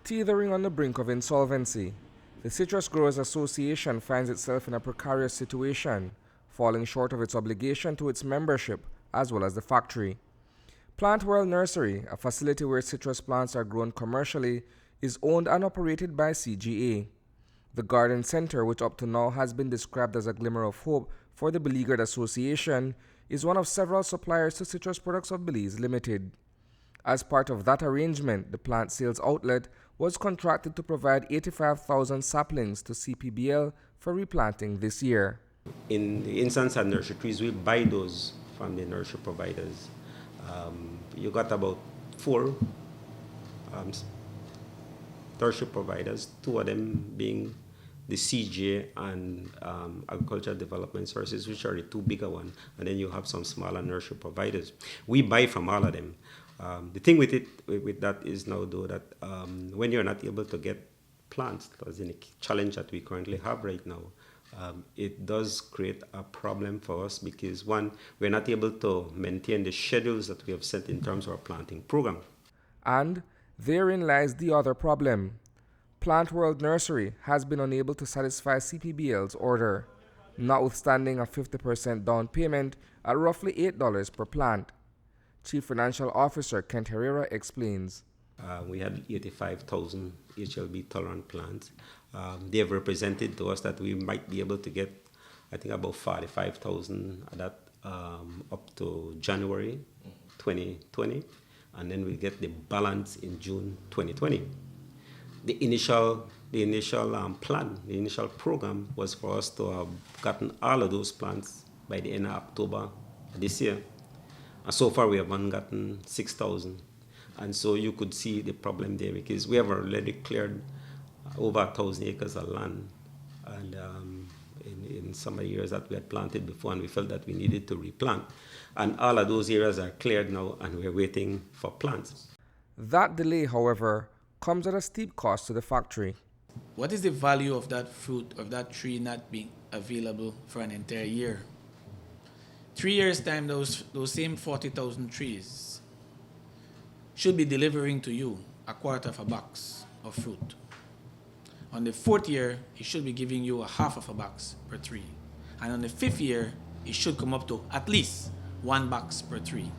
Teetering on the brink of insolvency, the Citrus Growers Association finds itself in a precarious situation, falling short of its obligation to its membership as well as the factory. Plant World Nursery, a facility where citrus plants are grown commercially, is owned and operated by CGA. The garden center, which up to now has been described as a glimmer of hope for the beleaguered association, is one of several suppliers to Citrus Products of Belize Limited. As part of that arrangement, the plant sales outlet was contracted to provide 85,000 saplings to CPBL for replanting this year. In the instance of nursery trees, we buy those from the nursery providers. You got about four nursery providers, two of them being the CGA and Agricultural Development Services, which are the two bigger ones, and then you have some smaller nursery providers. We buy from all of them. The thing with that is now, though, that when you're not able to get plants, as in a challenge that we currently have right now, it does create a problem for us because, one, we're not able to maintain the schedules that we have set in terms of our planting program. And therein lies the other problem. Plant World Nursery has been unable to satisfy CPBL's order, notwithstanding a 50% down payment at roughly $8 per plant. Chief Financial Officer Kent Herrera explains. We had 85,000 HLB tolerant plants. They have represented to us that we might be able to get, I think, about 45,000 of that up to January 2020, and then we'll get the balance in June 2020. The initial plan, the initial program was for us to have gotten all of those plants by the end of October this year. And so far we have only gotten 6,000. And so you could see the problem there because we have already cleared over 1,000 acres of land, and in some of the areas that we had planted before, and we felt that we needed to replant. And all of those areas are cleared now, and we're waiting for plants. That delay, however, comes at a steep cost to the factory. What is the value of that fruit, of that tree not being available for an entire year? 3 years' time, those same 40,000 trees should be delivering to you a quarter of a box of fruit. On the 4th year, it should be giving you a half of a box per tree. And on the 5th year, it should come up to at least 1 box per tree.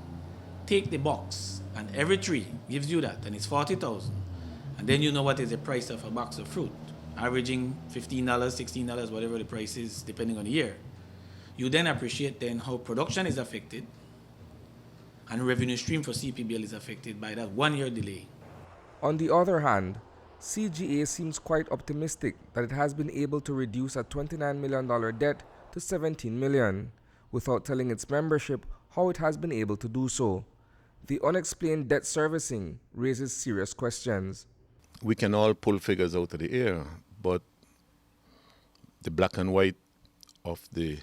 Take the box, and every tree gives you that, and it's 40,000. And then you know what is the price of a box of fruit, averaging $15, $16, whatever the price is, depending on the year. You then appreciate then how production is affected, and revenue stream for CPBL is affected by that 1 year delay. On the other hand, CGA seems quite optimistic that it has been able to reduce a $29 million debt to $17 million, without telling its membership how it has been able to do so. The unexplained debt servicing raises serious questions. We can all pull figures out of the air, but the black and white of the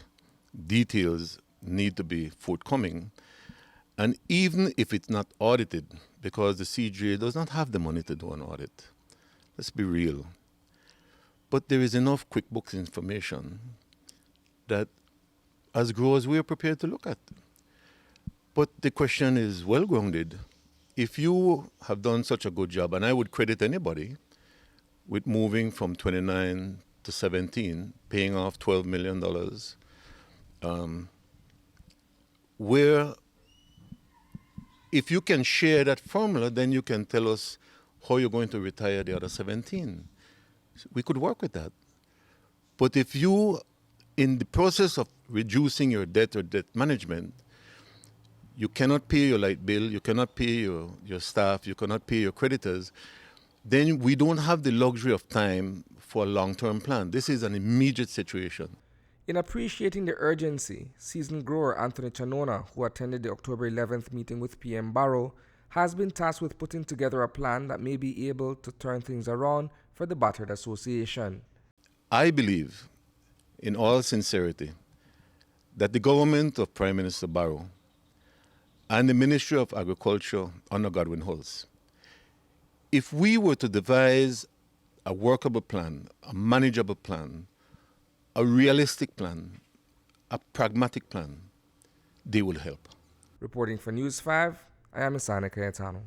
details need to be forthcoming. And even if it's not audited, because the CGA does not have the money to do an audit, let's be real. But there is enough QuickBooks information that as growers we are prepared to look at. But the question is well-grounded. If you have done such a good job, and I would credit anybody with moving from 29 to 17, paying off $12 million, where if you can share that formula, then you can tell us how you're going to retire the other 17. We could work with that. But if you, in the process of reducing your debt or debt management, you cannot pay your light bill, you cannot pay your staff, you cannot pay your creditors, then we don't have the luxury of time for a long-term plan. This is an immediate situation. In appreciating the urgency, seasoned grower Anthony Chanona, who attended the October 11th meeting with PM Barrow, has been tasked with putting together a plan that may be able to turn things around for the battered association. I believe, in all sincerity, that the government of Prime Minister Barrow and the Ministry of Agriculture under Godwin Hulse, if we were to devise a workable plan, a manageable plan, a realistic plan, a pragmatic plan, they will help. Reporting for News 5, I am Isani Cayetano.